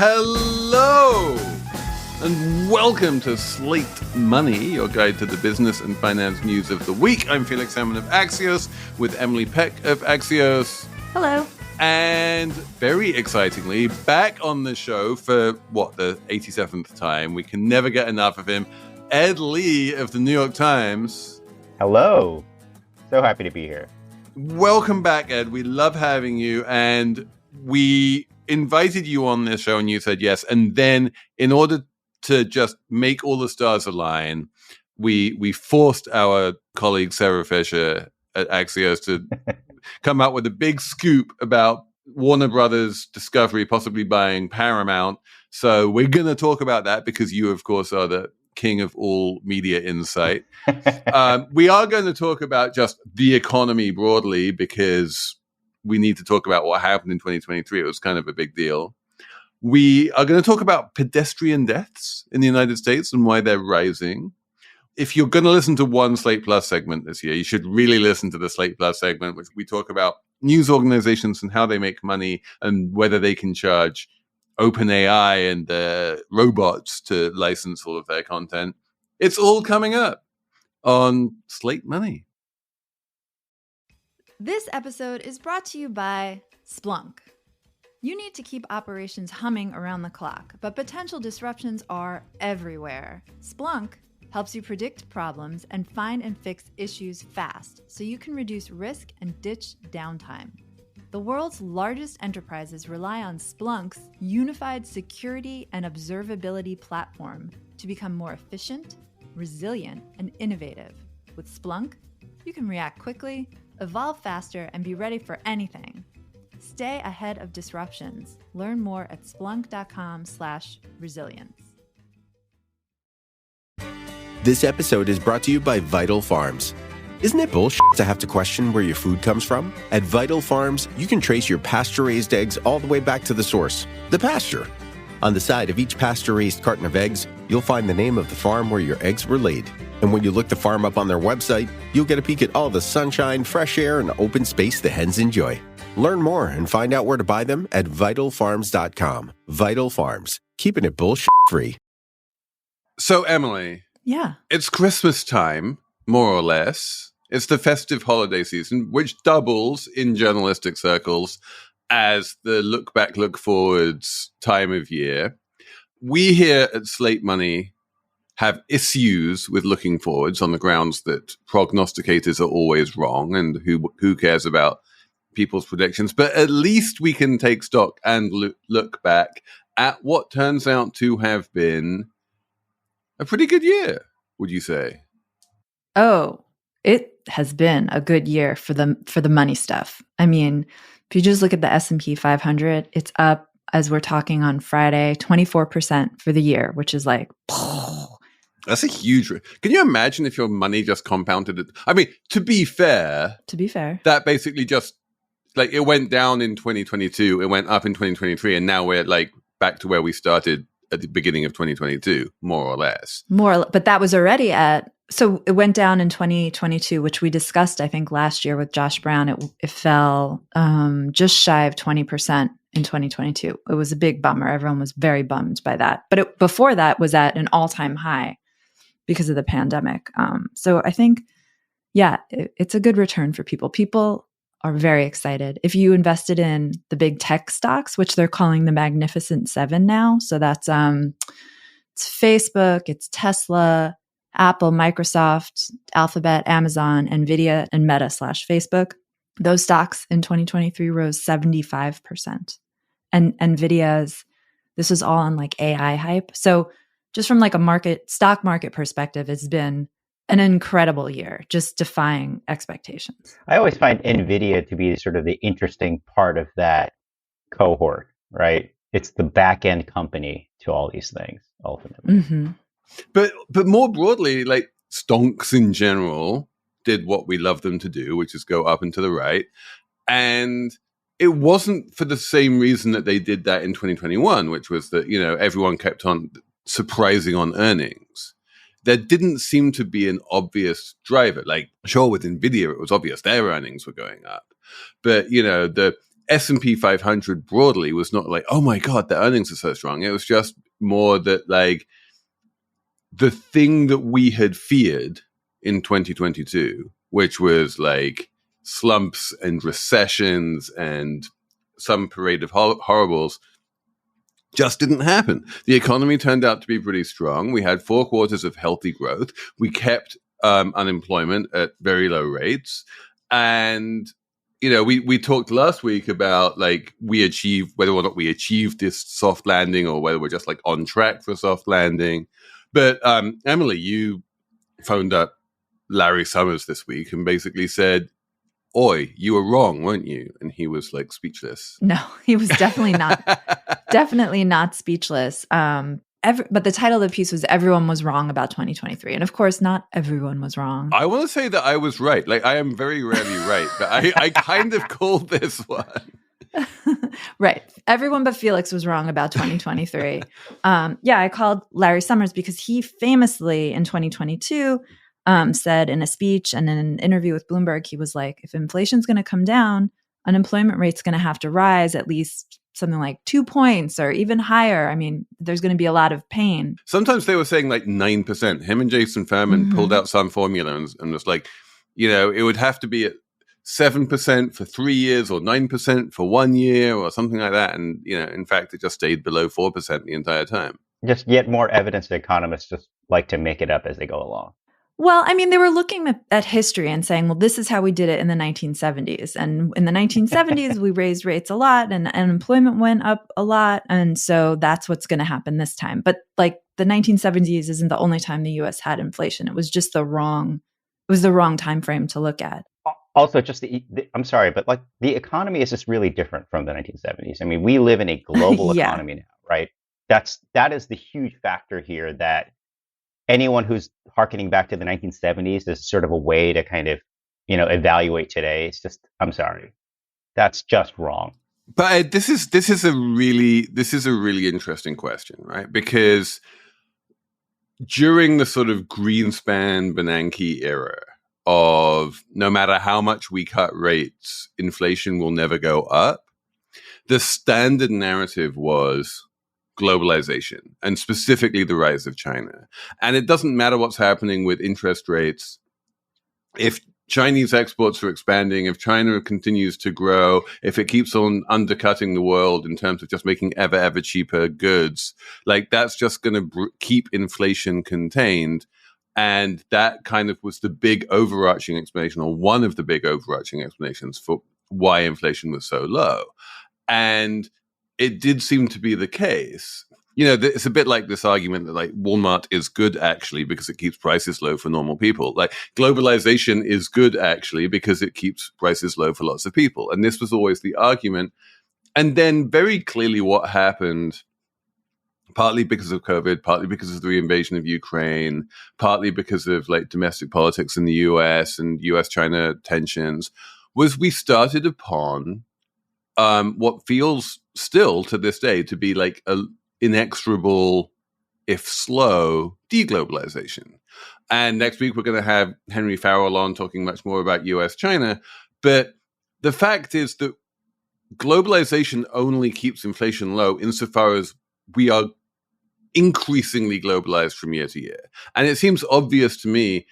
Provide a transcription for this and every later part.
Hello, and welcome to Slate Money, your guide to the business and finance news of the week. I'm Felix Salmon of Axios with Emily Peck of Axios. Hello. And very excitingly, back on the show for, the 87th time. We can never get enough of him. Ed Lee of the New York Times. Hello. So happy to be here. Welcome back, Ed. We love having you. And we invited you on this show and you said yes. And then in order to just make all the stars align, we forced our colleague Sarah Fisher at Axios to come out with a big scoop about Warner Bros Discovery possibly buying Paramount. So we're going to talk about that because you, of course, are the king of all media insight. We are going to talk about just the economy broadly because we need to talk about what happened in 2023. It was kind of a big deal. We are going to talk about pedestrian deaths in the United States and why they're rising. If you're going to listen to one Slate Plus segment this year, you should really listen to the Slate Plus segment, which we talk about news organizations and how they make money and whether they can charge OpenAI and the robots to license all of their content. It's all coming up on Slate Money. This episode is brought to you by Splunk. You need to keep operations humming around the clock, but potential disruptions are everywhere. Splunk helps you predict problems and find and fix issues fast so you can reduce risk and ditch downtime. The world's largest enterprises rely on Splunk's unified security and observability platform to become more efficient, resilient, and innovative. With Splunk, you can react quickly, evolve faster, and be ready for anything. Stay ahead of disruptions. Learn more at splunk.com/resilience. This episode is brought to you by Vital Farms. Isn't it bullshit to have to question where your food comes from? At Vital Farms, you can trace your pasture-raised eggs all the way back to the source, the pasture. On the side of each pasture-raised carton of eggs, you'll find the name of the farm where your eggs were laid. And when you look the farm up on their website, you'll get a peek at all the sunshine, fresh air, and open space the hens enjoy. Learn more and find out where to buy them at vitalfarms.com. Vital Farms, keeping it bullshit-free. So, Emily. Yeah. It's Christmas time, more or less. It's the festive holiday season, which doubles in journalistic circles as the look back, look forwards time of year. We here at Slate Money have issues with looking forwards on the grounds that prognosticators are always wrong and who cares about people's predictions. But at least we can take stock and look back at what turns out to have been a pretty good year, would you say? Oh, it has been a good year for the money stuff. I mean, if you just look at the S&P 500, it's up, as we're talking on Friday, 24% for the year, which is like, that's a huge. Can you imagine if your money just compounded? I mean, to be fair, that basically just like it went down in 2022, it went up in 2023, and now we're like back to where we started at the beginning of 2022, more or less. But that was already so it went down in 2022, which we discussed, I think, last year with Josh Brown. It fell just shy of 20% in 2022. It was a big bummer. Everyone was very bummed by that. But before that was at an all-time high because of the pandemic. So I think, it's a good return for people. People are very excited. If you invested in the big tech stocks, which they're calling the Magnificent Seven now, so that's it's Facebook, it's Tesla, Apple, Microsoft, Alphabet, Amazon, Nvidia, and Meta/Facebook. Those stocks in 2023 rose 75%. And Nvidia's, this was all on like AI hype. So just from like a stock market perspective, it's been an incredible year, just defying expectations. I always find NVIDIA to be sort of the interesting part of that cohort, right? It's the back-end company to all these things, ultimately. Mm-hmm. But more broadly, like stonks in general did what we love them to do, which is go up and to the right. And it wasn't for the same reason that they did that in 2021, which was that, everyone kept on surprising on earnings. There didn't seem to be an obvious driver. Like, sure, with NVIDIA, it was obvious their earnings were going up. But, the S&P 500 broadly was not like, oh my God, the earnings are so strong. It was just more that like the thing that we had feared in 2022, which was like slumps and recessions and some parade of horribles, just didn't happen. The economy turned out to be pretty strong. We had 4 quarters of healthy growth. We kept unemployment at very low rates. And, you know, we talked last week about like whether or not we achieved this soft landing or whether we're just like on track for a soft landing. But Emily, you phoned up Larry Summers this week and basically said, "Oi, you were wrong, weren't you?" And he was like speechless. No, he was definitely not speechless. But the title of the piece was "Everyone Was Wrong About 2023," and of course, not everyone was wrong. I want to say that I was right. Like I am very rarely right, but I kind of called this one. Right. Everyone but Felix was wrong about 2023. I called Larry Summers because he famously in 2022 said in a speech and in an interview with Bloomberg, he was like, if inflation's going to come down, unemployment rate's going to have to rise at least something like 2 points or even higher. I mean, there's going to be a lot of pain. Sometimes they were saying like 9%. Him and Jason Furman pulled out some formula and was like, you know, it would have to be at 7% for 3 years or 9% for 1 year or something like that. And, you know, in fact, it just stayed below 4% the entire time. Just yet more evidence that economists just like to make it up as they go along. Well, I mean, they were looking at history and saying, well, this is how we did it in the 1970s. And in the 1970s, we raised rates a lot and unemployment went up a lot. And so that's what's going to happen this time. But like the 1970s isn't the only time the U.S. had inflation. It was just the wrong time frame to look at. Also, just I'm sorry, but like the economy is just really different from the 1970s. I mean, we live in a global economy now, right? That is the huge factor here, that anyone who's hearkening back to the 1970s is sort of a way to kind of, you know, evaluate today. It's just, I'm sorry, that's just wrong. But this is a really interesting question, right? Because during the sort of Greenspan-Bernanke era of no matter how much we cut rates, inflation will never go up, the standard narrative was globalization, and specifically the rise of China. And it doesn't matter what's happening with interest rates. If Chinese exports are expanding, if China continues to grow, if it keeps on undercutting the world in terms of just making ever cheaper goods, like that's just going to keep inflation contained. And that kind of was the big overarching explanation, or one of the big overarching explanations for why inflation was so low. And it did seem to be the case. You know, it's a bit like this argument that like Walmart is good actually because it keeps prices low for normal people. Like globalization is good actually because it keeps prices low for lots of people. And this was always the argument. And then very clearly what happened, partly because of COVID, partly because of the invasion of Ukraine, partly because of like domestic politics in the US and US-China tensions, was we started upon what feels still to this day to be like a inexorable, if slow, deglobalization. And next week we're going to have Henry Farrell on talking much more about US-China. But the fact is that globalization only keeps inflation low insofar as we are increasingly globalized from year to year. And it seems obvious to me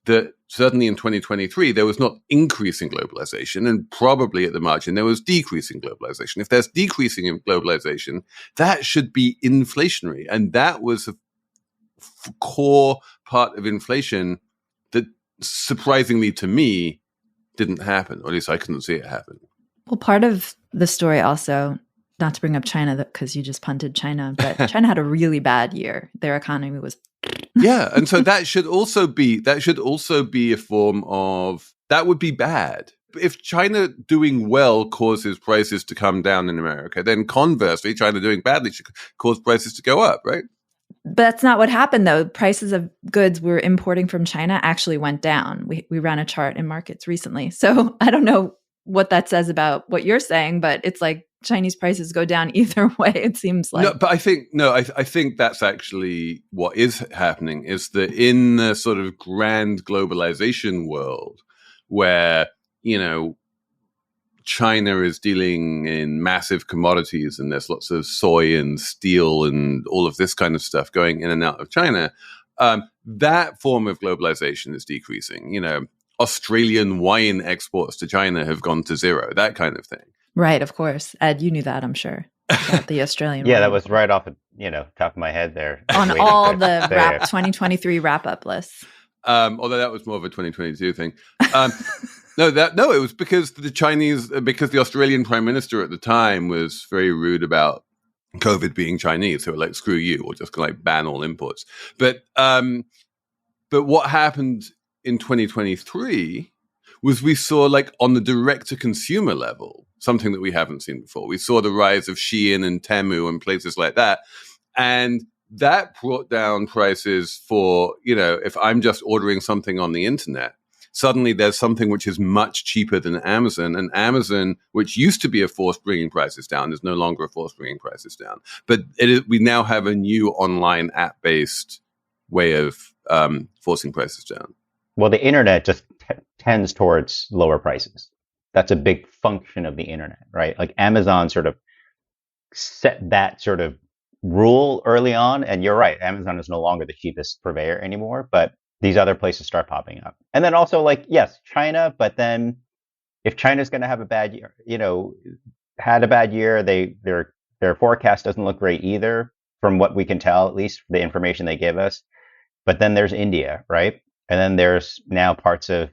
that certainly in 2023, there was not increasing globalization, and probably at the margin, there was decreasing globalization. If there's decreasing in globalization, that should be inflationary. And that was a core part of inflation that, surprisingly to me, didn't happen, or at least I couldn't see it happen. Well, part of the story also, not to bring up China because you just punted China, but China had a really bad year. Their economy was yeah, and so that should also be a form of, that would be bad. If China doing well causes prices to come down in America, then conversely, China doing badly should cause prices to go up, right? But that's not what happened, though. Prices of goods we're importing from China actually went down. We ran a chart in markets recently. So I don't know what that says about what you're saying, but it's like Chinese prices go down either way, it seems like. No, but I think that's actually what is happening, is that in the sort of grand globalization world where, you know, China is dealing in massive commodities and there's lots of soy and steel and all of this kind of stuff going in and out of China, that form of globalization is decreasing. You know, Australian wine exports to China have gone to zero, that kind of thing. Right, of course. Ed, you knew that, I'm sure, about the Australian Yeah, wine. that was right off the top of my head there. On all the 2023 wrap-up lists. Although that was more of a 2022 thing. No, it was because the Australian Prime Minister at the time was very rude about COVID being Chinese. So like, screw you, we're just gonna like ban all imports. But what happened in 2023 was we saw, like, on the direct to consumer level, something that we haven't seen before. We saw the rise of Shein and Temu and places like that. And that brought down prices for, you know, if I'm just ordering something on the internet, suddenly there's something which is much cheaper than Amazon. And Amazon, which used to be a force bringing prices down, is no longer a force bringing prices down. But we now have a new online app-based way of forcing prices down. Well, the internet just tends towards lower prices. That's a big function of the internet, right? Like Amazon sort of set that sort of rule early on. And you're right, Amazon is no longer the cheapest purveyor anymore, but these other places start popping up. And then also, like, yes, China, but then if China's going to have a bad year, you know, had a bad year, their forecast doesn't look great either, from what we can tell, at least the information they give us. But then there's India, right? And then there's now parts of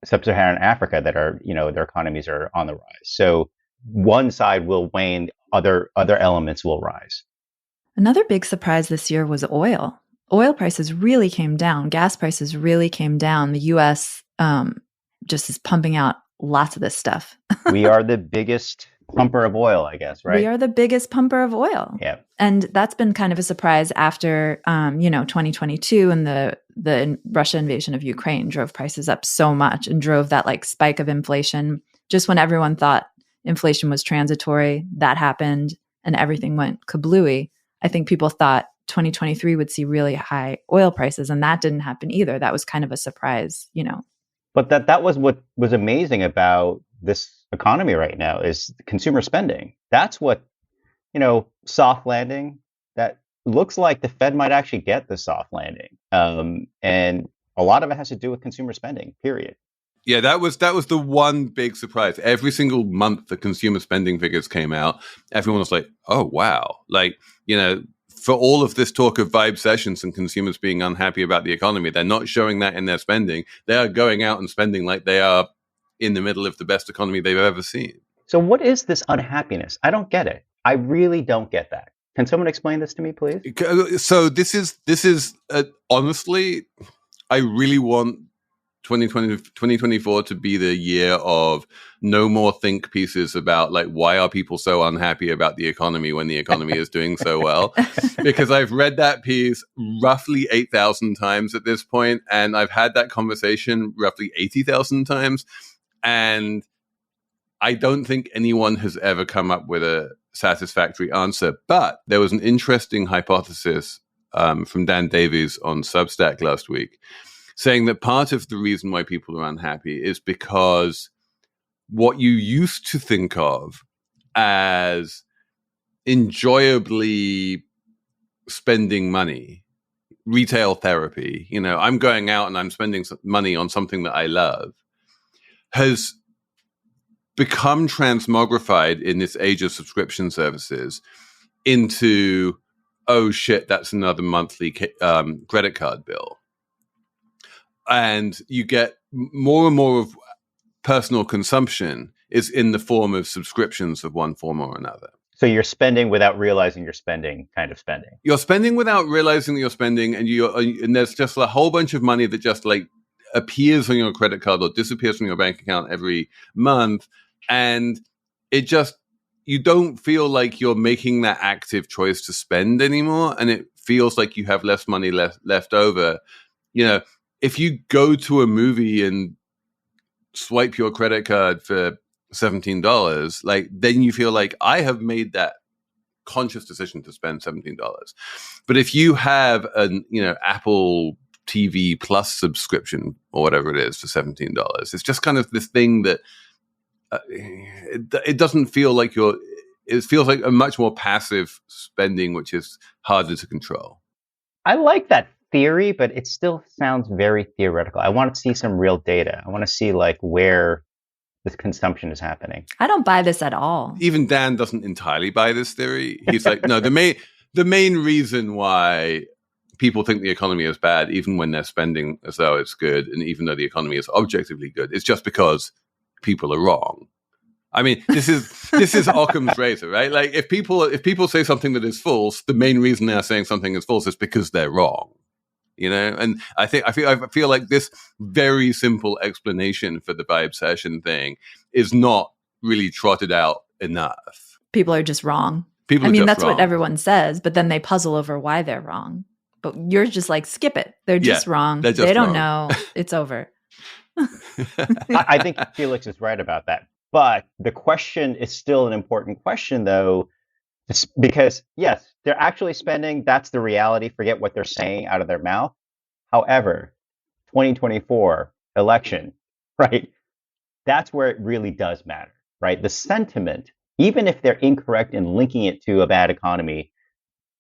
sub-Saharan Africa that are, you know, their economies are on the rise. So one side will wane, other elements will rise. Another big surprise this year was oil. Oil prices really came down. Gas prices really came down. The U.S. Just is pumping out lots of this stuff. We are the biggest pumper of oil, I guess, right? We are the biggest pumper of oil. Yeah. And that's been kind of a surprise after, 2022 and the Russia invasion of Ukraine drove prices up so much and drove that like spike of inflation. Just when everyone thought inflation was transitory, that happened and everything went kablooey. I think people thought 2023 would see really high oil prices, and that didn't happen either. That was kind of a surprise, you know. But that was what was amazing about this economy right now is consumer spending. That's what, you know, soft landing. That looks like the Fed might actually get the soft landing, and a lot of it has to do with consumer spending. Period. Yeah, that was the one big surprise. Every single month the consumer spending figures came out, everyone was like, "Oh wow!" Like, you know, for all of this talk of vibe sessions and consumers being unhappy about the economy, they're not showing that in their spending. They are going out and spending like they are in the middle of the best economy they've ever seen. So what is this unhappiness? I don't get it. I really don't get that. Can someone explain this to me, please? So this is honestly, I really want 2024 to be the year of no more think pieces about like, why are people so unhappy about the economy when the economy is doing so well? Because I've read that piece roughly 8,000 times at this point, and I've had that conversation roughly 80,000 times. And I don't think anyone has ever come up with a satisfactory answer. But there was an interesting hypothesis from Dan Davies on Substack last week, saying that part of the reason why people are unhappy is because what you used to think of as enjoyably spending money, retail therapy, you know, I'm going out and I'm spending money on something that I love, has become transmogrified in this age of subscription services into, oh shit, that's another monthly credit card bill. And you get more and more of personal consumption is in the form of subscriptions of one form or another. So you're spending without realizing you're spending, kind of spending. You're spending without realizing that you're spending, and there's just a whole bunch of money that just like appears on your credit card or disappears from your bank account every month. And it just, you don't feel like you're making that active choice to spend anymore. And it feels like you have less money left over. You know, if you go to a movie and swipe your credit card for $17, like, then you feel like I have made that conscious decision to spend $17. But if you have an, you know, Apple TV Plus subscription or whatever it is for $17, it's just kind of this thing that it doesn't feel like it feels like a much more passive spending, which is harder to control. I like that theory, but it still sounds very theoretical. I want to see some real data. I want to see like where this consumption is happening. I don't buy this at all. Even Dan doesn't entirely buy this theory. He's like, no, the main reason why people think the economy is bad, even when they're spending as though it's good, and even though the economy is objectively good, it's just because people are wrong. I mean, this is Occam's razor, right? Like if people say something that is false, the main reason they're saying something is false is because they're wrong. You know, and I feel like this very simple explanation for the vibe session thing is not really trotted out enough. People are just wrong. That's wrong. What everyone says, but then they puzzle over why they're wrong. But you're just like, skip it. They're just wrong. They don't know. It's over. I think Felix is right about that. But the question is still an important question, though, because, yes, they're actually spending. That's the reality. Forget what they're saying out of their mouth. However, 2024 election, right? That's where it really does matter, right? The sentiment, even if they're incorrect in linking it to a bad economy,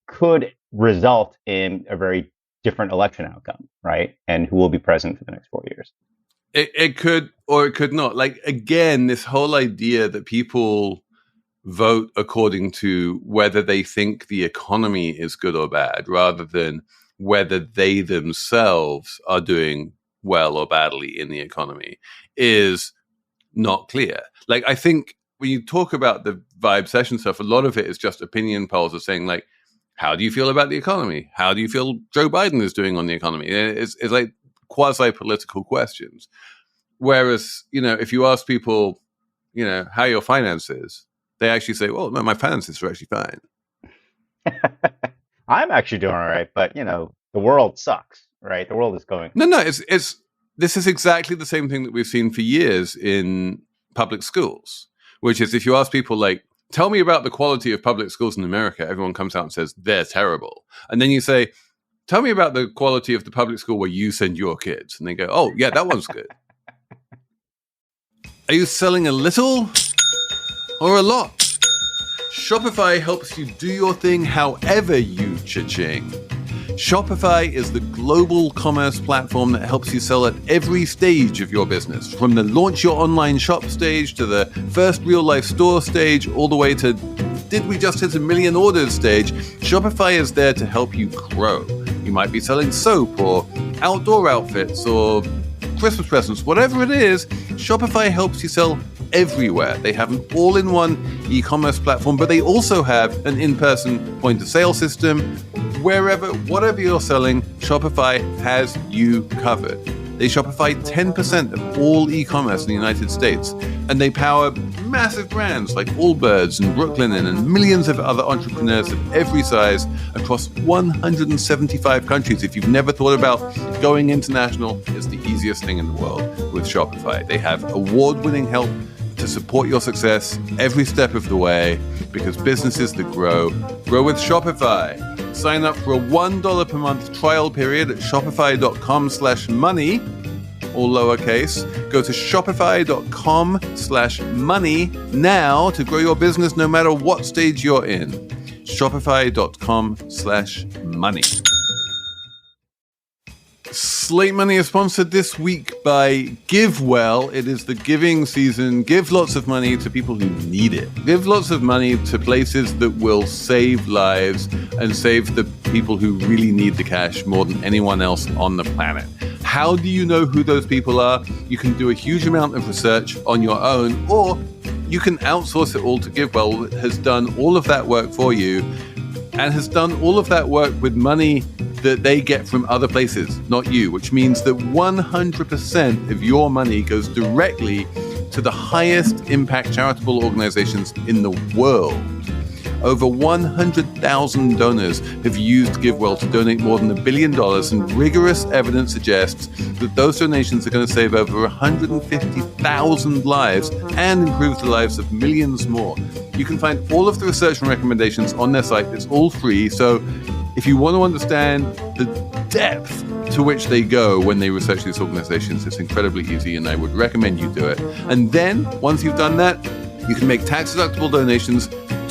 could result in a very different election outcome, right? And who will be president for the next 4 years. It could, or it could not. Like, again, this whole idea that people vote according to whether they think the economy is good or bad, rather than whether they themselves are doing well or badly in the economy, is not clear. Like, I think when you talk about the vibe session stuff, a lot of it is just opinion polls of saying, like, how do you feel about the economy? How do you feel Joe Biden is doing on the economy? It's like quasi-political questions. Whereas, you know, if you ask people, you know, how your finances, they actually say, well, no, my finances are actually fine. I'm actually doing all right, but, you know, the world sucks, right? The world is going. No, this is exactly the same thing that we've seen for years in public schools, which is if you ask people, like, tell me about the quality of public schools in America, everyone comes out and says, they're terrible. And then you say, tell me about the quality of the public school where you send your kids. And they go, oh, yeah, that one's good. Are you selling a little or a lot? Shopify helps you do your thing however you cha-ching. Shopify is the global commerce platform that helps you sell at every stage of your business, from the launch your online shop stage to the first real-life store stage, all the way to did we just hit 1 million orders stage. Shopify is there to help you grow. You might be selling soap or outdoor outfits or Christmas presents, whatever it is, Shopify helps you sell everywhere. They have an all-in-one e-commerce platform, but they also have an in-person point-of-sale system. Whatever you're selling, Shopify has you covered. They Shopify 10% of all e-commerce in the United States, and they power massive brands like Allbirds and Brooklinen and millions of other entrepreneurs of every size across 175 countries. If you've never thought about going international, it's the easiest thing in the world with Shopify. They have award-winning help to support your success every step of the way, because businesses that grow with Shopify. Sign up for a $1 per month trial period at shopify.com/money, all lowercase. Go to shopify.com/money now to grow your business no matter what stage you're in. Shopify.com/money. Slate Money is sponsored this week by GiveWell. It is the giving season. Give lots of money to people who need it. Give lots of money to places that will save lives and save the people who really need the cash more than anyone else on the planet. How do you know who those people are? You can do a huge amount of research on your own, or you can outsource it all to GiveWell, that has done all of that work for you and has done all of that work with money that they get from other places, not you, which means that 100% of your money goes directly to the highest impact charitable organizations in the world. Over 100,000 donors have used GiveWell to donate more than $1 billion, and rigorous evidence suggests that those donations are going to save over 150,000 lives and improve the lives of millions more. You can find all of the research and recommendations on their site. It's all free, so if you want to understand the depth to which they go when they research these organizations. It's incredibly easy, and I would recommend you do it. And then, once you've done that, you can make tax-deductible donations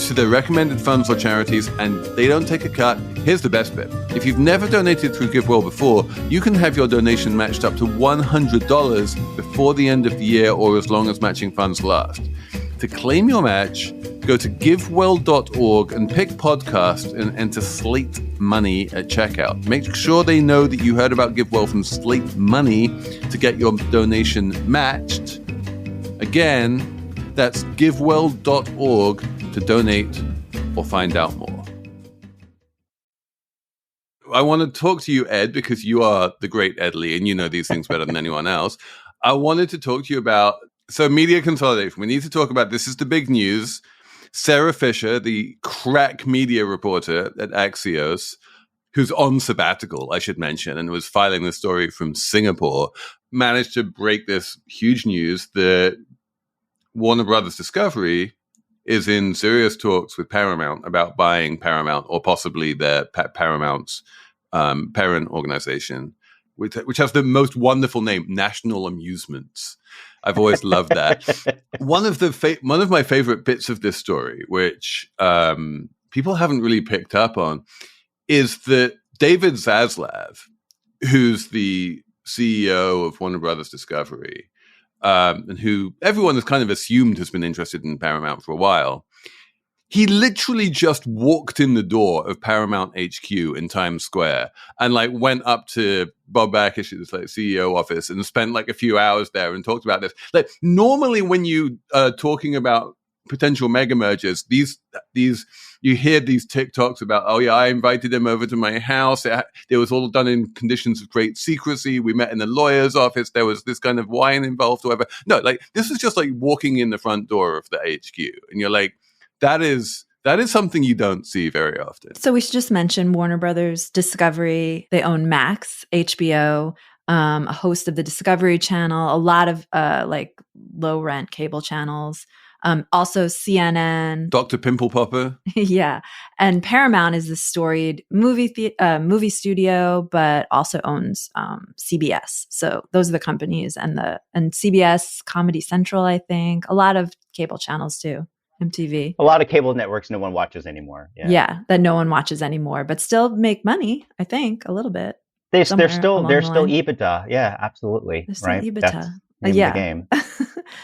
to the recommended funds or charities, and they don't take a cut. Here's the best bit. If you've never donated through GiveWell before, you can have your donation matched up to $100 before the end of the year or as long as matching funds last. To claim your match, go to givewell.org and pick podcast and enter Slate Money at checkout. Make sure they know that you heard about GiveWell from Slate Money to get your donation matched. Again, that's givewell.org to donate or find out more. I want to talk to you, Ed, because you are the great Ed Lee, and you know these things better than anyone else. I wanted to talk to you about, media consolidation. We need to talk about, this is the big news. Sarah Fisher, the crack media reporter at Axios, who's on sabbatical, I should mention, and was filing the story from Singapore, managed to break this huge news that Warner Bros. Discovery is in serious talks with Paramount about buying Paramount, or possibly their Paramount's parent organization, which has the most wonderful name, National Amusements. I've always loved that. One of my favorite bits of this story, which people haven't really picked up on, is that David Zaslav, who's the CEO of Warner Bros. Discovery, and who everyone has kind of assumed has been interested in Paramount for a while, he literally just walked in the door of Paramount HQ in Times Square and went up to Bob Bakish's CEO office and spent a few hours there and talked about this. Normally when you are talking about potential mega mergers, these you hear these TikToks about, oh yeah, I invited him over to my house. It was all done in conditions of great secrecy. We met in the lawyer's office. There was this kind of wine involved, or whatever. No, this is just walking in the front door of the HQ, and you're like, that is something you don't see very often. So we should just mention Warner Brothers Discovery. They own Max, HBO, a host of the Discovery Channel, a lot of low rent cable channels. Also CNN, Dr. Pimple Popper. Yeah. And Paramount is this storied movie studio, but also owns CBS. So those are the companies, and CBS, Comedy Central, I think, a lot of cable channels too. MTV. A lot of cable networks no one watches anymore. Yeah, that no one watches anymore, but still make money, I think, a little bit. They're still EBITDA. Yeah, absolutely. They're still EBITDA. That's the game.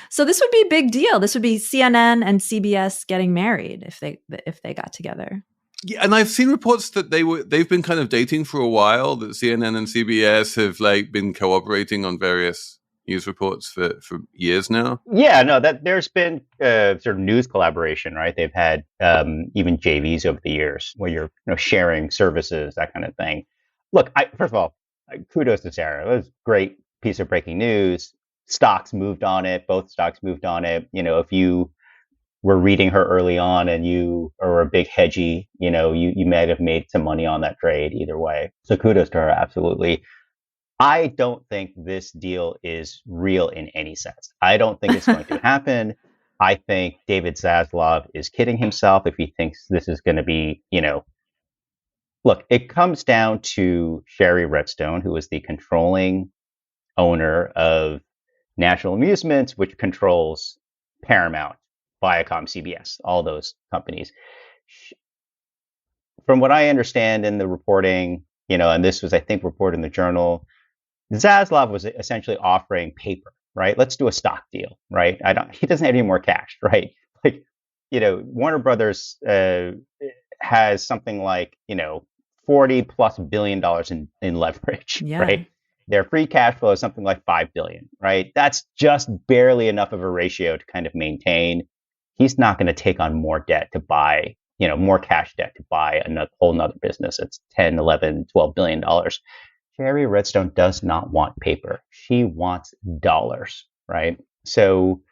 So this would be a big deal. This would be CNN and CBS getting married if they got together. Yeah, and I've seen reports that they've been kind of dating for a while, that CNN and CBS have been cooperating on various news reports for years now. Yeah, no, that there's been sort of news collaboration, right? They've had even JVs over the years where you're sharing services, that kind of thing. Look, first of all, kudos to Sarah. It was a great piece of breaking news. Stocks moved on it. Both stocks moved on it. If you were reading her early on and you are a big hedgy, you might have made some money on that trade either way. So kudos to her, absolutely. I don't think this deal is real in any sense. I don't think it's going to happen. I think David Zaslav is kidding himself if he thinks this is going to be, Look, it comes down to Sherry Redstone, who is the controlling owner of National Amusements, which controls Paramount, Viacom, CBS, all those companies. From what I understand in the reporting, and this was, I think, reported in the Journal, Zaslav was essentially offering paper, right? Let's do a stock deal, right? He doesn't have any more cash, right? Warner Brothers has something like, $40+ billion in leverage, right? Their free cash flow is something like $5 billion, right? That's just barely enough of a ratio to kind of maintain. He's not going to take on more debt to buy, more cash debt to buy a whole nother business. It's $10, $11, $12 billion. Sherry Redstone does not want paper. She wants dollars, right? So,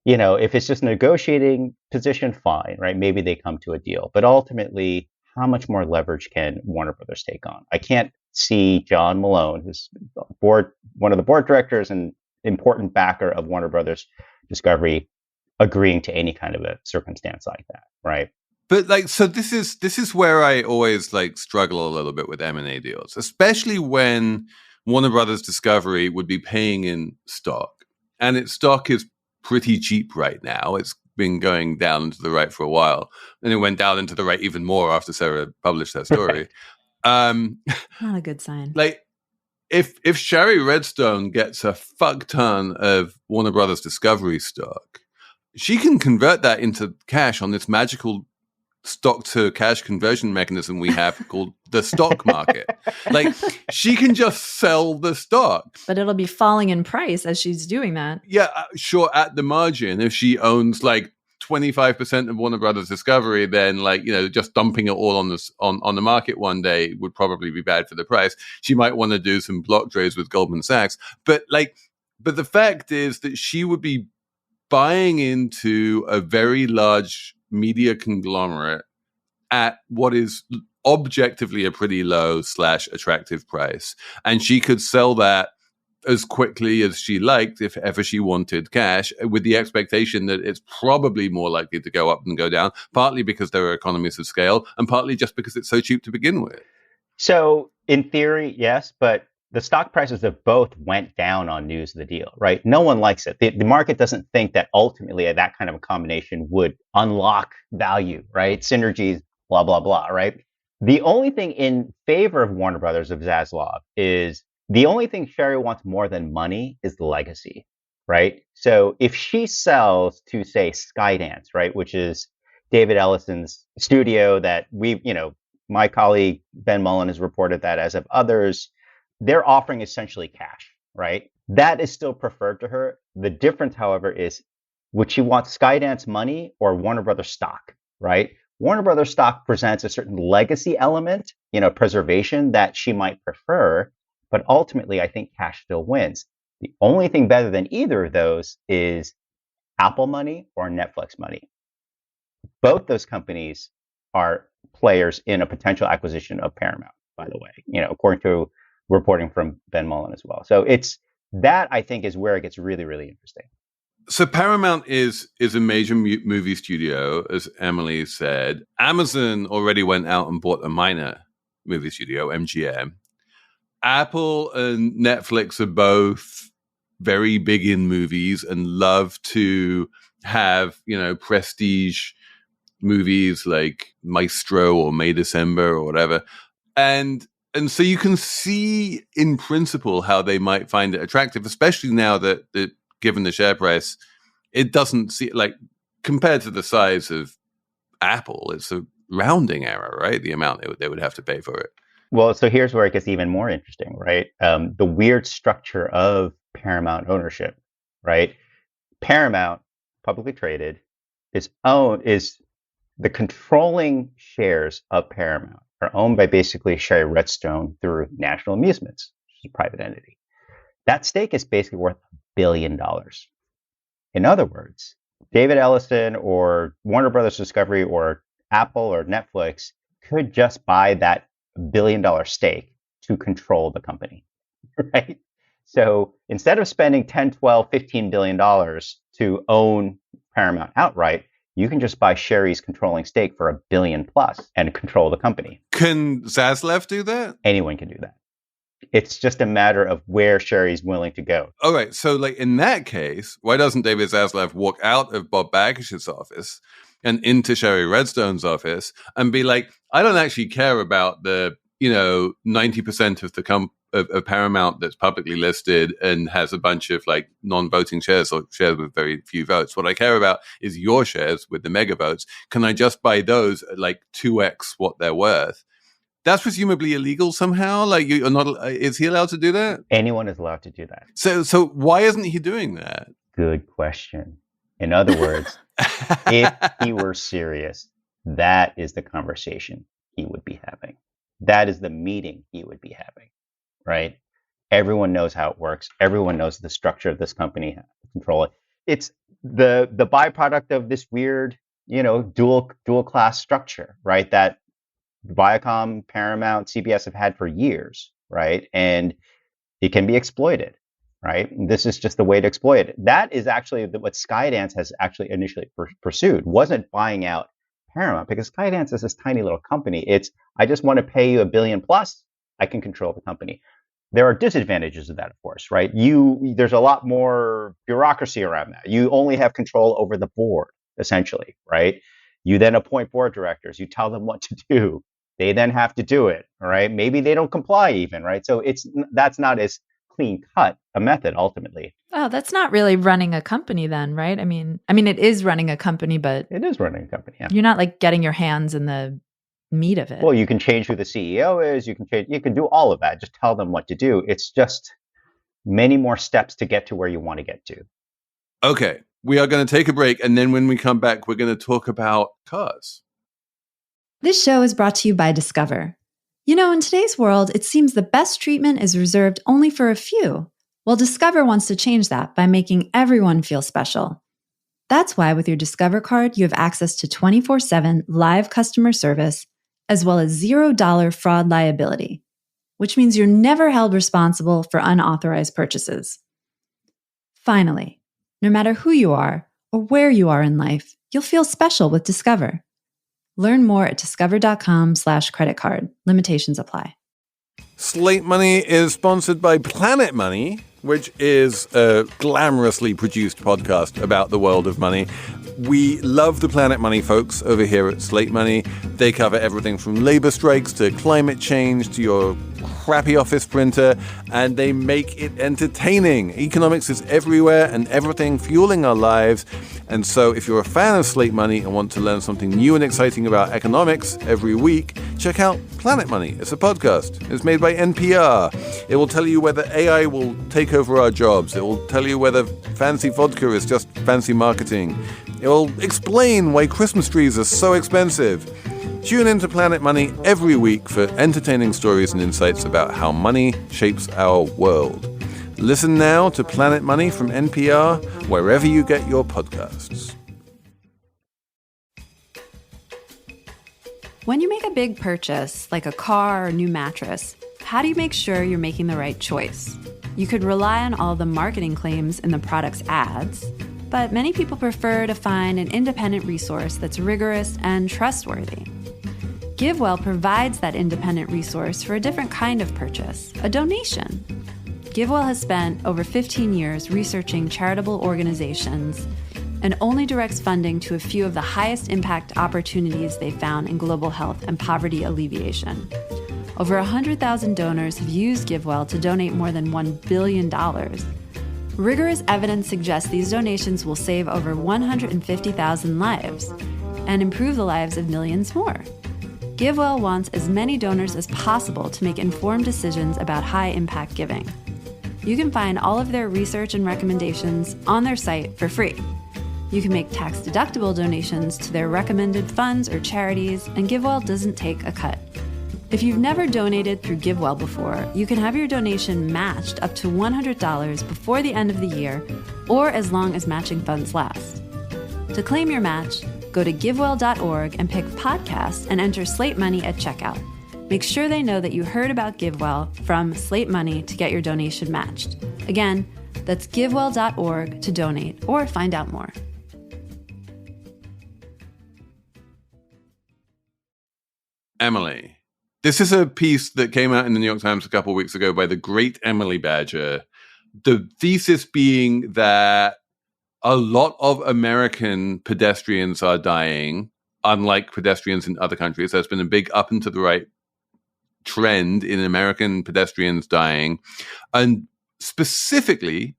if it's just a negotiating position, fine, right? Maybe they come to a deal. But ultimately, how much more leverage can Warner Brothers take on? I can't see John Malone, who's one of the board directors and important backer of Warner Brothers Discovery, agreeing to any kind of a circumstance like that, right? But like, so this is where I always like struggle a little bit with M&A deals, especially when Warner Brothers Discovery would be paying in stock, and its stock is pretty cheap right now. It's been going down and to the right for a while, and it went down and to the right even more after Sarah published that story. Not a good sign. Like, if Shari Redstone gets a fuck ton of Warner Brothers Discovery stock, she can convert that into cash on this magical stock to cash conversion mechanism we have called the stock market. Like, she can just sell the stock, but it'll be falling in price as she's doing that. Yeah, sure. At the margin, if she owns like 25% of Warner Brothers Discovery, then like, you know, just dumping it all on this on the market one day would probably be bad for the price. She might want to do some block trades with Goldman Sachs, but the fact is that she would be buying into a very large media conglomerate at what is objectively a pretty low / attractive price. And she could sell that as quickly as she liked if ever she wanted cash, with the expectation that it's probably more likely to go up than go down, partly because there are economies of scale and partly just because it's so cheap to begin with. So in theory, yes, but the stock prices of both went down on news of the deal, right? No one likes it. The market doesn't think that ultimately that kind of a combination would unlock value, right? Synergies, blah, blah, blah, right? The only thing in favor of Warner Brothers, of Zaslav, is the only thing Shari wants more than money is the legacy, right? So if she sells to, say, Skydance, right, which is David Ellison's studio that my colleague Ben Mullen has reported that, as of others, they're offering essentially cash, right? That is still preferred to her. The difference, however, is would she want Skydance money or Warner Brothers stock, right? Warner Brothers stock presents a certain legacy element, preservation that she might prefer, but ultimately I think cash still wins. The only thing better than either of those is Apple money or Netflix money. Both those companies are players in a potential acquisition of Paramount, by the way, according to reporting from Ben Mullen as well. So it's that, I think, is where it gets really, really interesting. So Paramount is a major movie studio, as Emily said. Amazon already went out and bought a minor movie studio, MGM. Apple and Netflix are both very big in movies and love to have, prestige movies like Maestro or May December or whatever. And so you can see in principle how they might find it attractive, especially now that given the share price, it doesn't see like, compared to the size of Apple, it's a rounding error, right? The amount they would have to pay for it. Well, so here's where it gets even more interesting, right? The weird structure of Paramount ownership, right? Paramount, publicly traded, is the controlling shares of Paramount are owned by basically Shari Redstone through National Amusements, which is a private entity. That stake is basically worth $1 billion. In other words, David Ellison or Warner Brothers Discovery or Apple or Netflix could just buy that $1 billion stake to control the company, right? So instead of spending 10, 12, $15 billion to own Paramount outright, you can just buy Shari's controlling stake for $1 billion plus and control the company. Can Zaslav do that? Anyone can do that. It's just a matter of where Shari's willing to go. All right. So like in that case, why doesn't David Zaslav walk out of Bob Bagash's office and into Shari Redstone's office and be like, I don't actually care about the, 90% of the of Paramount that's publicly listed and has a bunch of like non-voting shares or shares with very few votes. What I care about is your shares with the mega votes. Can I just buy those at like 2x what they're worth? That's presumably illegal somehow. Like you're not. Is he allowed to do that? Anyone is allowed to do that. So why isn't he doing that? Good question. In other words, if he were serious, that is the conversation he would be having. That is the meeting he would be having, right? Everyone knows how it works. Everyone knows the structure of this company, how to control it. It's the byproduct of this weird, dual class structure, right? That Viacom, Paramount, CBS have had for years, right? And it can be exploited, right? And this is just the way to exploit it. That is actually what Skydance has actually initially pursued, wasn't buying out Paramount because Skydance is this tiny little company. I just want to pay you $1 billion plus. I can control the company. There are disadvantages of that, of course, right? There's a lot more bureaucracy around that. You only have control over the board, essentially, right? You then appoint board directors. You tell them what to do. They then have to do it, all right? Maybe they don't comply even, right? So that's not as clean cut a method ultimately. Oh, that's not really running a company then, right? I mean, it is running a company, but it is running a company. Yeah. You're not like getting your hands in the meat of it. Well, you can change who the CEO is. You can do all of that. Just tell them what to do. It's just many more steps to get to where you want to get to. Okay, we are going to take a break, and then when we come back, we're going to talk about cars. This show is brought to you by Discover. You know, in today's world, it seems the best treatment is reserved only for a few. Well, Discover wants to change that by making everyone feel special. That's why with your Discover card, you have access to 24/7 live customer service, as well as $0 fraud liability, which means you're never held responsible for unauthorized purchases. Finally, no matter who you are or where you are in life, you'll feel special with Discover. Learn more at discover.com/creditcard. Limitations apply. Slate Money is sponsored by Planet Money, which is a glamorously produced podcast about the world of money. We love the Planet Money folks over here at Slate Money. They cover everything from labor strikes to climate change to your crappy office printer, and they make it entertaining. Economics is everywhere and everything fueling our lives. And so if you're a fan of Slate Money and want to learn something new and exciting about economics every week, check out Planet Money. It's a podcast. It's made by NPR. It will tell you whether AI will take over our jobs. It will tell you whether fancy vodka is just fancy marketing. It will explain why Christmas trees are so expensive. Tune into Planet Money every week for entertaining stories and insights about how money shapes our world. Listen now to Planet Money from NPR, wherever you get your podcasts. When you make a big purchase, like a car or a new mattress, how do you make sure you're making the right choice? You could rely on all the marketing claims in the product's ads, but many people prefer to find an independent resource that's rigorous and trustworthy. GiveWell provides that independent resource for a different kind of purchase, a donation. GiveWell has spent over 15 years researching charitable organizations and only directs funding to a few of the highest impact opportunities they found in global health and poverty alleviation. Over 100,000 donors have used GiveWell to donate more than $1 billion. Rigorous evidence suggests these donations will save over 150,000 lives and improve the lives of millions more. GiveWell wants as many donors as possible to make informed decisions about high-impact giving. You can find all of their research and recommendations on their site for free. You can make tax-deductible donations to their recommended funds or charities, and GiveWell doesn't take a cut. If you've never donated through GiveWell before, you can have your donation matched up to $100 before the end of the year, or as long as matching funds last. To claim your match, go to givewell.org and pick podcast and enter Slate Money at checkout. Make sure they know that you heard about GiveWell from Slate Money to get your donation matched. Again, that's givewell.org to donate or find out more. Emily. This is a piece that came out in the New York Times a couple of weeks ago by the great Emily Badger. The thesis being that a lot of American pedestrians are dying, unlike pedestrians in other countries. There's been a big up and to the right trend in American pedestrians dying. And specifically,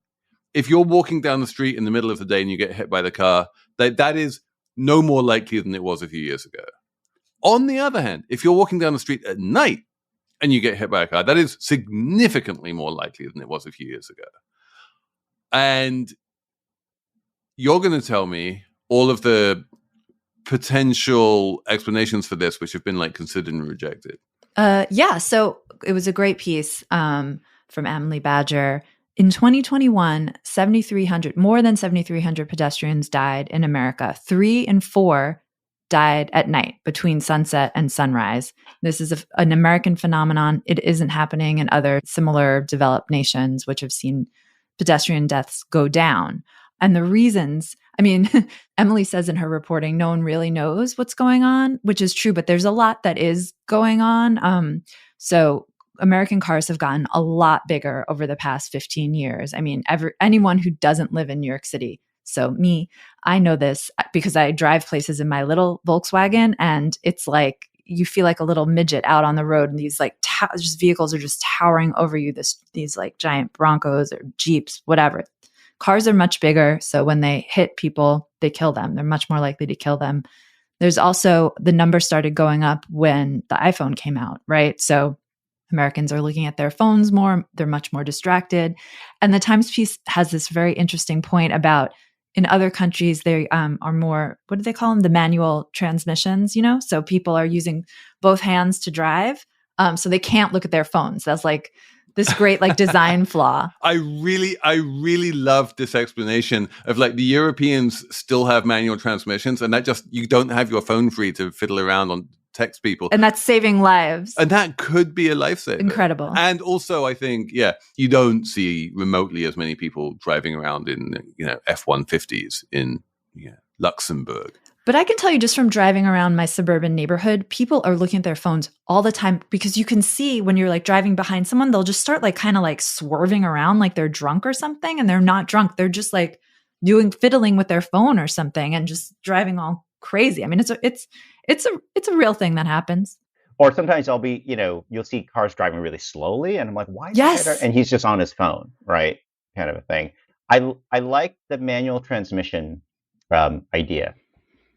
if you're walking down the street in the middle of the day and you get hit by the car, that is no more likely than it was a few years ago. On the other hand, if you're walking down the street at night and you get hit by a car, that is significantly more likely than it was a few years ago. And you're going to tell me all of the potential explanations for this, which have been considered and rejected. Yeah. So it was a great piece from Emily Badger. In 2021, more than 7,300 pedestrians died in America. 3 in 4 died at night between sunset and sunrise. This is an American phenomenon. It isn't happening in other similar developed nations, which have seen pedestrian deaths go down. And the reasons, I mean, Emily says in her reporting, no one really knows what's going on, which is true, but there's a lot that is going on. So American cars have gotten a lot bigger over the past 15 years. I mean, anyone who doesn't live in New York City, so me, I know this because I drive places in my little Volkswagen, and it's like you feel like a little midget out on the road, and these like just vehicles are just towering over you. These like giant Broncos or Jeeps, whatever. Cars are much bigger, so when they hit people, they kill them. They're much more likely to kill them. There's also the number started going up when the iPhone came out, right? So Americans are looking at their phones more. They're much more distracted. And the Times piece has this very interesting point about in other countries, they are more, what do they call them? The manual transmissions, So people are using both hands to drive. So they can't look at their phones. That's like this great like design flaw. I really love this explanation of like the Europeans still have manual transmissions, and that just you don't have your phone free to fiddle around on text people, and that's saving lives. And that could be a lifesaver. Incredible. And also, I think, you don't see remotely as many people driving around in F-150s in Luxembourg. But I can tell you just from driving around my suburban neighborhood, people are looking at their phones all the time because you can see when you're like driving behind someone, they'll just start like kind of like swerving around like they're drunk or something. And they're not drunk. They're just like fiddling with their phone or something and just driving all crazy. I mean, it's a real thing that happens. Or sometimes I'll be, you'll see cars driving really slowly and I'm like, why? Yes. And he's just on his phone, right? Kind of a thing. I like the manual transmission idea.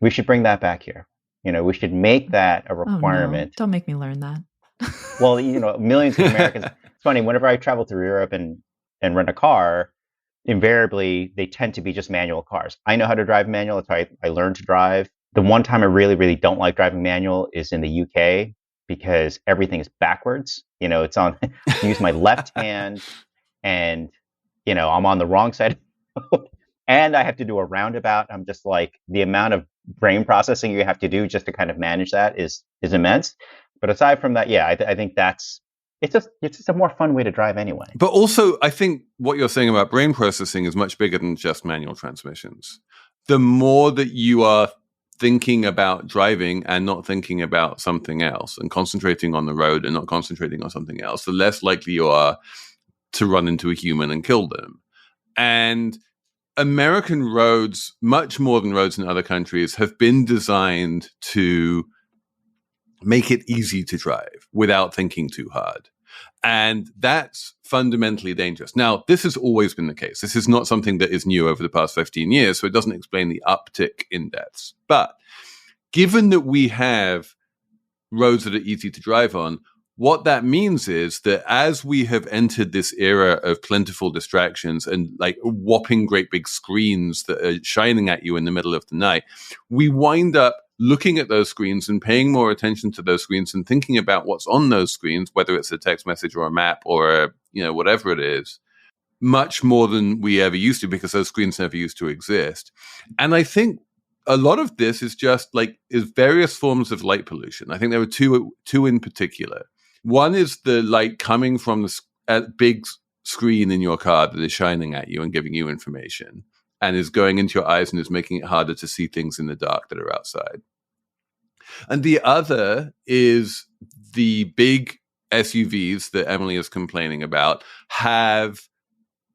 We should bring that back here. We should make that a requirement. Oh, no. Don't make me learn that. Well, millions of Americans. It's funny. Whenever I travel through Europe and rent a car, invariably they tend to be just manual cars. I know how to drive manual. That's how I learned to drive. The one time I really, really don't like driving manual is in the UK because everything is backwards. It's on. I use my left hand, and I'm on the wrong side. And I have to do a roundabout. I'm just like, the amount of brain processing you have to do just to kind of manage that is immense. But aside from that, I think it's just a more fun way to drive anyway. But also, I think what you're saying about brain processing is much bigger than just manual transmissions. The more that you are thinking about driving and not thinking about something else and concentrating on the road and not concentrating on something else, the less likely you are to run into a human and kill them. And American roads, much more than roads in other countries, have been designed to make it easy to drive without thinking too hard. And that's fundamentally dangerous. Now, this has always been the case. This is not something that is new over the past 15 years, so it doesn't explain the uptick in deaths. But given that we have roads that are easy to drive on, what that means is that as we have entered this era of plentiful distractions and like whopping great big screens that are shining at you in the middle of the night, we wind up looking at those screens and paying more attention to those screens and thinking about what's on those screens, whether it's a text message or a map or whatever it is, much more than we ever used to, because those screens never used to exist. And I think a lot of this is just is various forms of light pollution. I think there are two in particular. One is the light coming from the big screen in your car that is shining at you and giving you information and is going into your eyes and is making it harder to see things in the dark that are outside. And the other is the big SUVs that Emily is complaining about have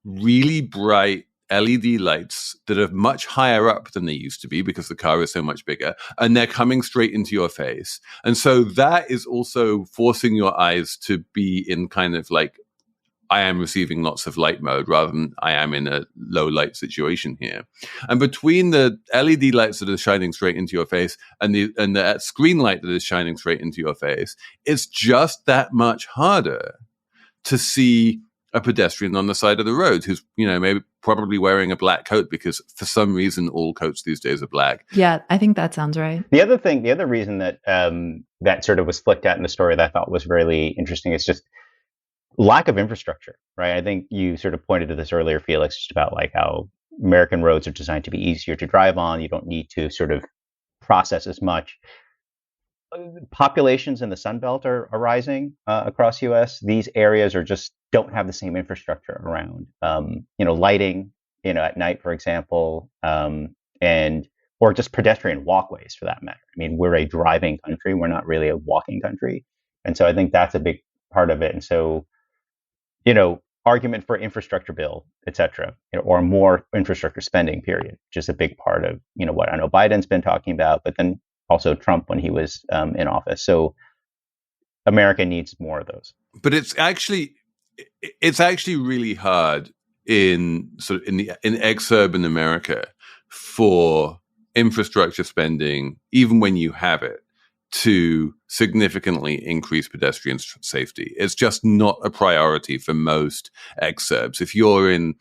really bright LED lights that are much higher up than they used to be because the car is so much bigger, and they're coming straight into your face. And so that is also forcing your eyes to be in kind of like, I am receiving lots of light mode rather than I am in a low light situation here. And between the LED lights that are shining straight into your face and the screen light that is shining straight into your face, it's just that much harder to see a pedestrian on the side of the road who's, maybe probably wearing a black coat because for some reason all coats these days are black. Yeah, I think that sounds right. The other reason that that sort of was flicked out in the story that I thought was really interesting is just lack of infrastructure, right? I think you sort of pointed to this earlier, Felix, just about like how American roads are designed to be easier to drive on. You don't need to sort of process as much. Populations in the Sun Belt are rising across U.S. These areas don't have the same infrastructure around, lighting, at night, for example, or just pedestrian walkways for that matter. I mean, we're a driving country. We're not really a walking country. And so I think that's a big part of it. And so, argument for infrastructure bill, et cetera, or more infrastructure spending, period, which is a big part of, what I know Biden's been talking about, but then also Trump when he was in office. So America needs more of those. But it's actually really hard in exurban America for infrastructure spending, even when you have it, to significantly increase pedestrian safety. It's just not a priority for most exurbs. If you're in,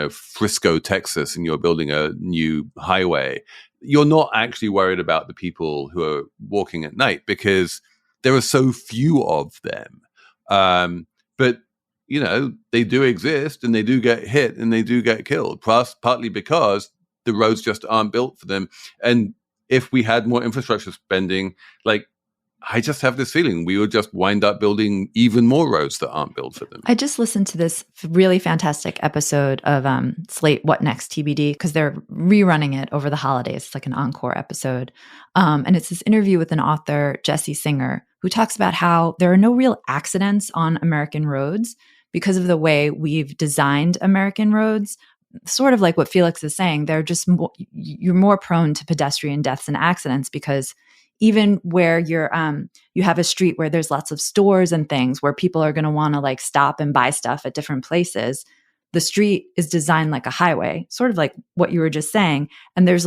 Frisco, Texas, and you're building a new highway, you're not actually worried about the people who are walking at night because there are so few of them. But they do exist, and they do get hit, and they do get killed, partly because the roads just aren't built for them. And if we had more infrastructure spending, I just have this feeling we would just wind up building even more roads that aren't built for them. I just listened to this really fantastic episode of Slate What Next TBD, because they're rerunning it over the holidays. It's like an encore episode. And it's this interview with an author, Jesse Singer, who talks about how there are no real accidents on American roads because of the way we've designed American roads. Sort of like what Felix is saying, they're just you're more prone to pedestrian deaths and accidents because even where you have a street where there's lots of stores and things where people are going to want to stop and buy stuff at different places, the street is designed like a highway, sort of like what you were just saying. And there's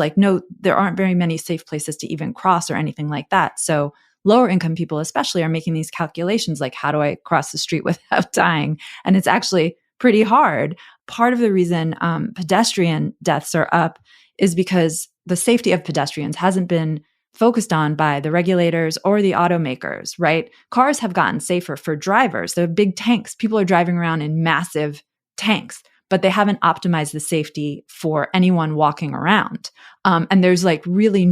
there aren't very many safe places to even cross or anything like that. So lower income people especially are making these calculations like, how do I cross the street without dying? And it's actually pretty hard. Part of the reason pedestrian deaths are up is because the safety of pedestrians hasn't been focused on by the regulators or the automakers, right? Cars have gotten safer for drivers. They're big tanks. People are driving around in massive tanks, but they haven't optimized the safety for anyone walking around. And there's really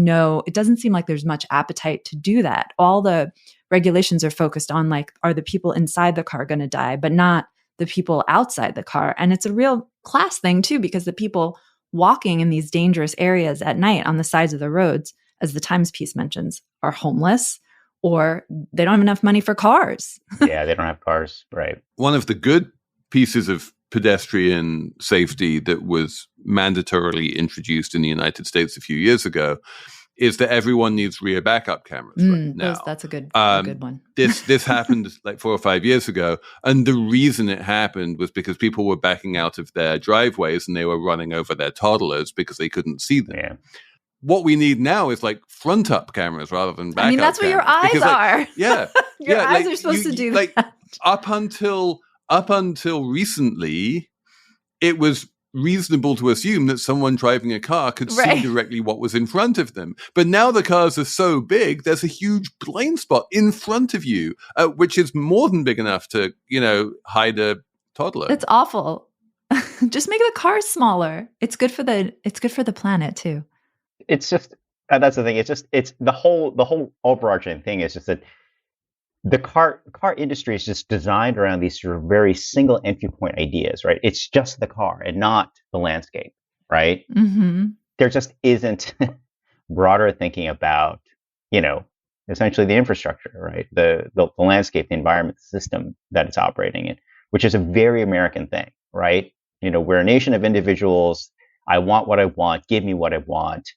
it doesn't seem like there's much appetite to do that. All the regulations are focused on are the people inside the car going to die, but not the people outside the car. And it's a real class thing too, because the people walking in these dangerous areas at night on the sides of the roads, as the Times piece mentions, are homeless or they don't have enough money for cars. Yeah, they don't have cars, right. One of the good pieces of pedestrian safety that was mandatorily introduced in the United States a few years ago is that everyone needs rear backup cameras right now. That's a good one. This happened 4 or 5 years ago. And the reason it happened was because people were backing out of their driveways and they were running over their toddlers because they couldn't see them. Yeah. What we need now is front up cameras rather than back up. I mean, that's what your eyes are. Yeah. Your eyes are supposed to do that. Up until recently, it was reasonable to assume that someone driving a car could see directly what was in front of them. But now the cars are so big, there's a huge blind spot in front of you, which is more than big enough to, hide a toddler. It's awful. Just make the cars smaller. It's good for the planet too. It's just that's the thing. It's the whole overarching thing is just that the car industry is just designed around these sort of very single entry point ideas, right? It's just the car and not the landscape, right? Mm-hmm. There just isn't broader thinking about, essentially the infrastructure, right? The landscape, the environment, the system that it's operating in, which is a very American thing, right? We're a nation of individuals. I want what I want. Give me what I want.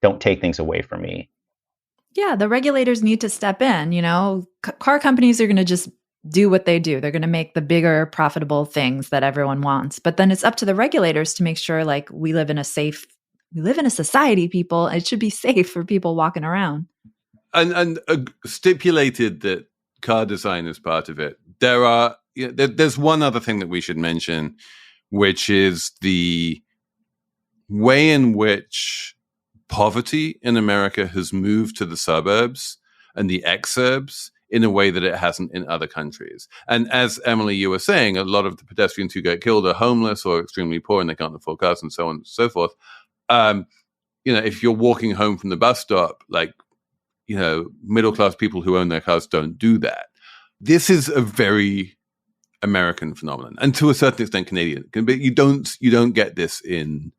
Don't take things away from me. Yeah, the regulators need to step in. Car companies are going to just do what they do. They're going to make the bigger, profitable things that everyone wants. But then it's up to the regulators to make sure we live in a society, people. It should be safe for people walking around. And stipulated that car design is part of it. There's one other thing that we should mention, which is the way in which poverty in America has moved to the suburbs and the exurbs in a way that it hasn't in other countries. And as Emily, you were saying, a lot of the pedestrians who get killed are homeless or extremely poor and they can't afford cars and so on and so forth. If you're walking home from the bus stop, middle-class people who own their cars don't do that. This is a very American phenomenon, and to a certain extent Canadian. But you don't get this in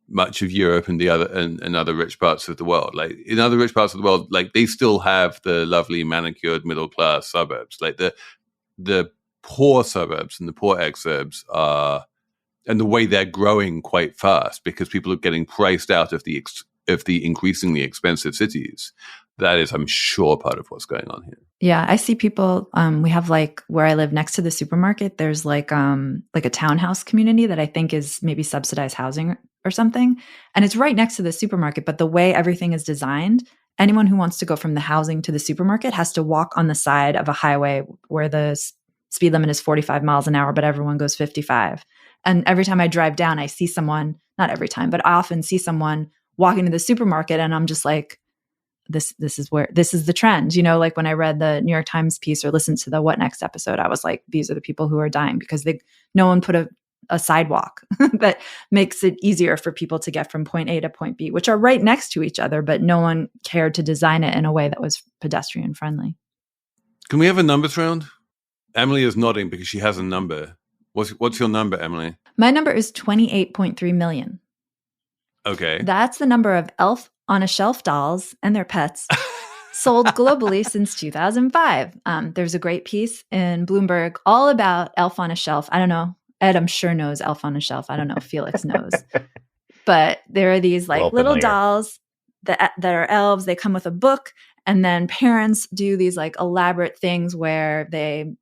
much of Europe and the other and other rich parts of the world. Like in other rich parts of the world, like they still have the lovely manicured middle class suburbs. Like the poor suburbs and the poor exurbs are, and the way they're growing quite fast because people are getting priced out of the increasingly expensive cities. That is, I'm sure, part of what's going on here. Yeah, I see people. We have like where I live next to the supermarket. There's like a townhouse community that I think is maybe subsidized housing or something, and it's right next to the supermarket. But the way everything is designed, anyone who wants to go from the housing to the supermarket has to walk on the side of a highway where the speed limit is 45 miles an hour, but everyone goes 55. And every time I drive down, I see someone. Not every time, but I often see someone walking to the supermarket, and I'm just like, this is the trend. You know, like when I read the New York Times piece or listened to the What Next episode, I was like, these are the people who are dying because no one put a sidewalk that makes it easier for people to get from point A to point B, which are right next to each other, but no one cared to design it in a way that was pedestrian friendly. Can we have a numbers round? Emily is nodding because she has a number. What's your number, Emily? My number is 28.3 million. Okay. That's the number of Elf on a Shelf dolls and their pets sold globally since 2005. There's a great piece in Bloomberg all about Elf on a Shelf. I don't know. Ed, I'm sure, knows Elf on a Shelf. I don't know if Felix knows. But there are these like little dolls that are elves. They come with a book, and then parents do these like elaborate things where the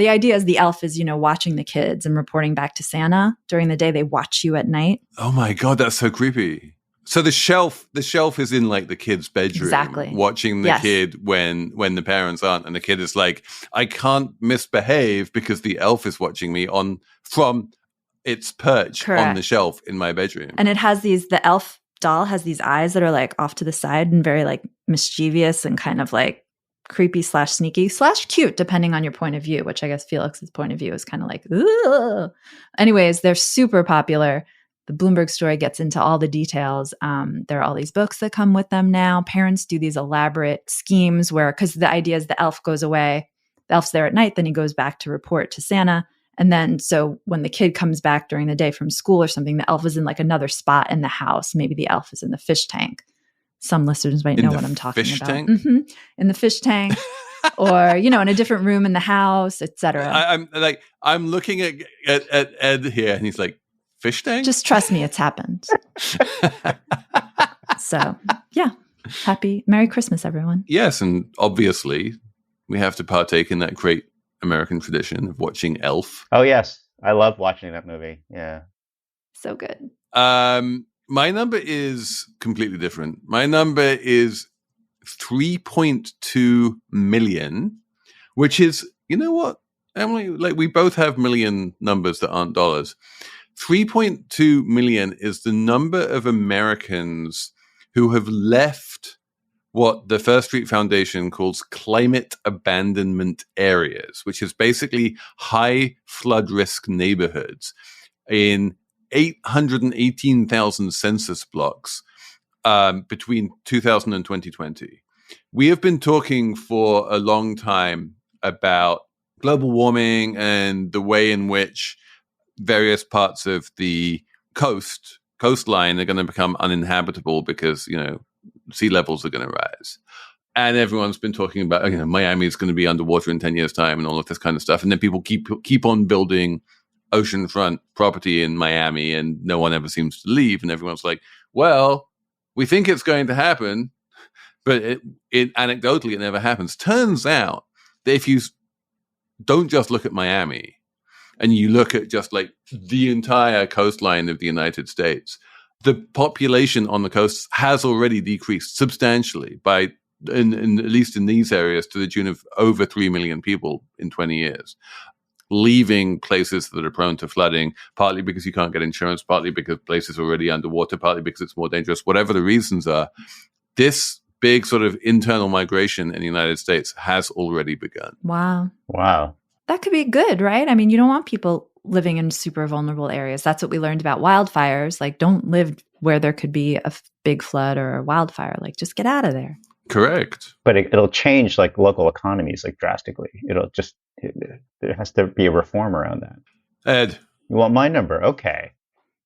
idea is the elf is, watching the kids and reporting back to Santa during the day. They watch you at night. Oh my God, that's so creepy. So the shelf is in like the kid's bedroom, exactly, watching the kid when the parents aren't, and the kid is like, I can't misbehave because the elf is watching me from its perch on the shelf in my bedroom. And it has the elf doll has these eyes that are like off to the side and very like mischievous and kind of like creepy / sneaky / cute, depending on your point of view, which I guess Felix's point of view is kind of like, ugh. Anyways, they're super popular. The Bloomberg story gets into all the details. There are all these books that come with them now. Parents do these elaborate schemes because the idea is the elf goes away. The elf's there at night, then he goes back to report to Santa. And then so when the kid comes back during the day from school or something, the elf is in like another spot in the house. Maybe the elf is in the fish tank. Some listeners might know what I'm talking about. Fish tank? Mm-hmm. In the fish tank. Or, in a different room in the house, etc. I'm looking at Ed here, and he's like, fish tank? Just trust me, it's happened. So, yeah. Merry Christmas, everyone. Yes, and obviously, we have to partake in that great American tradition of watching Elf. Oh, yes. I love watching that movie. Yeah. So good. My number is completely different. My number is 3.2 million, which is, you know what, Emily? Like, we both have million numbers that aren't dollars. 3.2 million is the number of Americans who have left what the First Street Foundation calls climate abandonment areas, which is basically high flood risk neighborhoods in 818,000 census blocks between 2000 and 2020. We have been talking for a long time about global warming and the way in which various parts of the coastline are going to become uninhabitable because, sea levels are going to rise. And everyone's been talking about, Miami is going to be underwater in 10 years' time and all of this kind of stuff. And then people keep on building oceanfront property in Miami, and no one ever seems to leave. And everyone's like, well, we think it's going to happen, but it anecdotally, it never happens. Turns out that if you don't just look at Miami and you look at just like the entire coastline of the United States, the population on the coast has already decreased substantially by, in at least in these areas, to the tune of over 3 million people in 20 years, leaving places that are prone to flooding, partly because you can't get insurance, partly because places are already underwater, partly because it's more dangerous. Whatever the reasons are, this big sort of internal migration in the United States has already begun. Wow. That could be good, right? I mean, you don't want people living in super vulnerable areas. That's what we learned about wildfires. Like, don't live where there could be a big flood or a wildfire. Like, just get out of there. Correct. But it'll change like local economies like drastically. There has to be a reform around that. Ed. You want my number? Okay.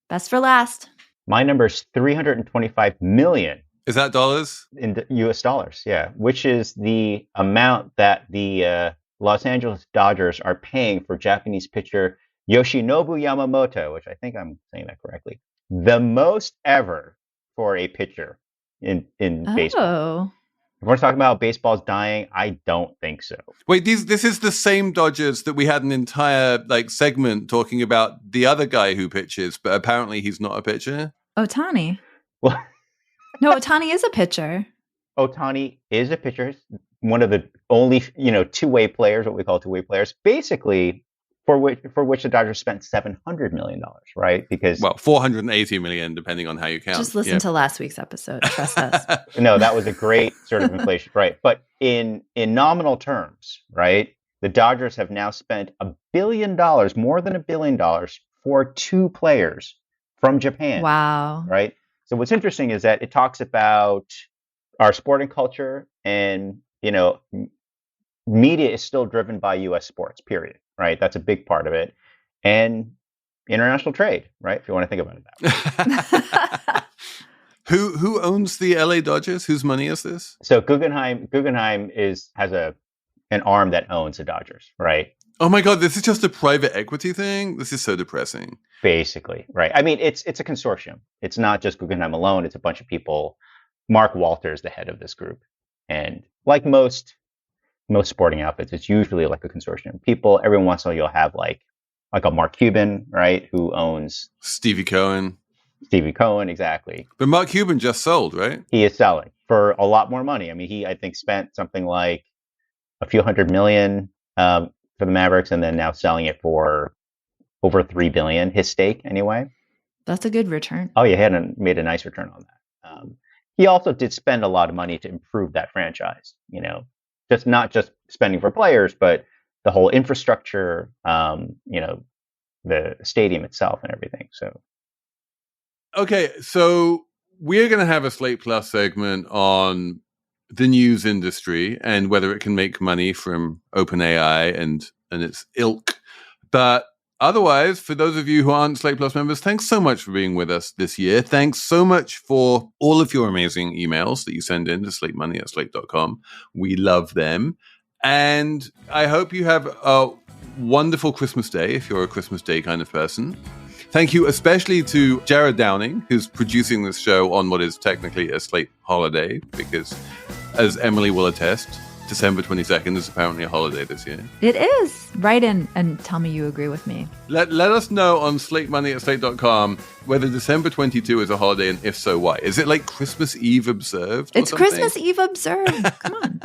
Best for last. My number is 325 million. Is that dollars? In US dollars, yeah, which is the amount that the Los Angeles Dodgers are paying for Japanese pitcher Yoshinobu Yamamoto, which I think I'm saying that correctly. The most ever for a pitcher in baseball. If we're talking about baseball's dying, I don't think so. Wait, this is the same Dodgers that we had an entire segment talking about the other guy who pitches, but apparently he's not a pitcher. Ohtani. Well, no, Ohtani is a pitcher. Ohtani is a pitcher. One of the only, two-way players, what we call two-way players, basically for which the Dodgers spent $700 million, right? Because $480 million, depending on how you count. Just listen to last week's episode. Trust us. No, that was a great sort of inflation, right? But in nominal terms, right, the Dodgers have now spent $1 billion, more than $1 billion, for two players from Japan. Wow. Right. So what's interesting is that it talks about our sporting culture, and media is still driven by U.S. sports, period. Right. That's a big part of it. And international trade, right? If you want to think about it that way. Who owns the LA Dodgers? Whose money is this? So Guggenheim has an arm that owns the Dodgers, right? Oh my God, this is just a private equity thing? This is so depressing. Basically, right. I mean, it's a consortium. It's not just Guggenheim alone. It's a bunch of people. Mark Walters, the head of this group. And like most sporting outfits, it's usually like a consortium. People, every once in a while, you'll have like a Mark Cuban, right, who owns Stevie Cohen, exactly. But Mark Cuban just sold, right? He is selling for a lot more money. I mean, he, I think, spent something like a few $100 million for the Mavericks, and then now selling it for over $3 billion. His stake, anyway. That's a good return. Oh, yeah, he had made a nice return on that. He also did spend a lot of money to improve that franchise. Just not just spending for players, but the whole infrastructure, the stadium itself and everything. So, okay, so we're going to have a Slate Plus segment on the news industry and whether it can make money from OpenAI and its ilk. But otherwise, for those of you who aren't Slate Plus members, thanks so much for being with us this year. Thanks so much for all of your amazing emails that you send in to slatemoney@slate.com. We love them. And I hope you have a wonderful Christmas Day if you're a Christmas Day kind of person. Thank you especially to Jared Downing, who's producing this show on what is technically a Slate holiday, because as Emily will attest, December 22nd is apparently a holiday this year. It is. Write in and tell me you agree with me. Let us know on slatemoney@slate.com whether December 22 is a holiday, and if so, why. Is it like Christmas Eve observed? It's Christmas Eve observed. Come on.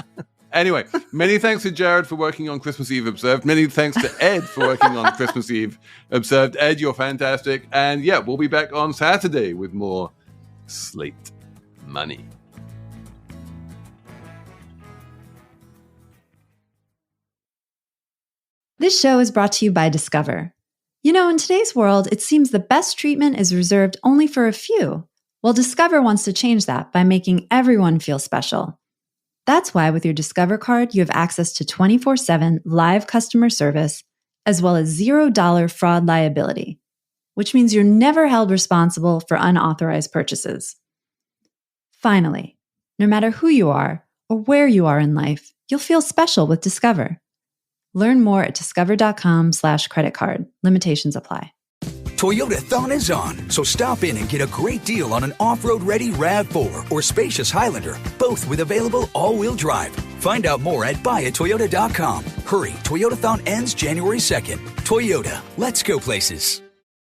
Anyway, many thanks to Jared for working on Christmas Eve Observed. Many thanks to Ed for working on Christmas Eve Observed. Ed, you're fantastic. And yeah, we'll be back on Saturday with more Slate Money. This show is brought to you by Discover. In today's world, it seems the best treatment is reserved only for a few. Well, Discover wants to change that by making everyone feel special. That's why with your Discover card, you have access to 24/7 live customer service, as well as $0 fraud liability, which means you're never held responsible for unauthorized purchases. Finally, no matter who you are or where you are in life, you'll feel special with Discover. Learn more at discover.com/creditcard. Limitations apply. Toyotathon is on, so stop in and get a great deal on an off-road ready RAV4 or spacious Highlander, both with available all-wheel drive. Find out more at buyatoyota.com. Hurry, Toyotathon ends January 2nd. Toyota, let's go places.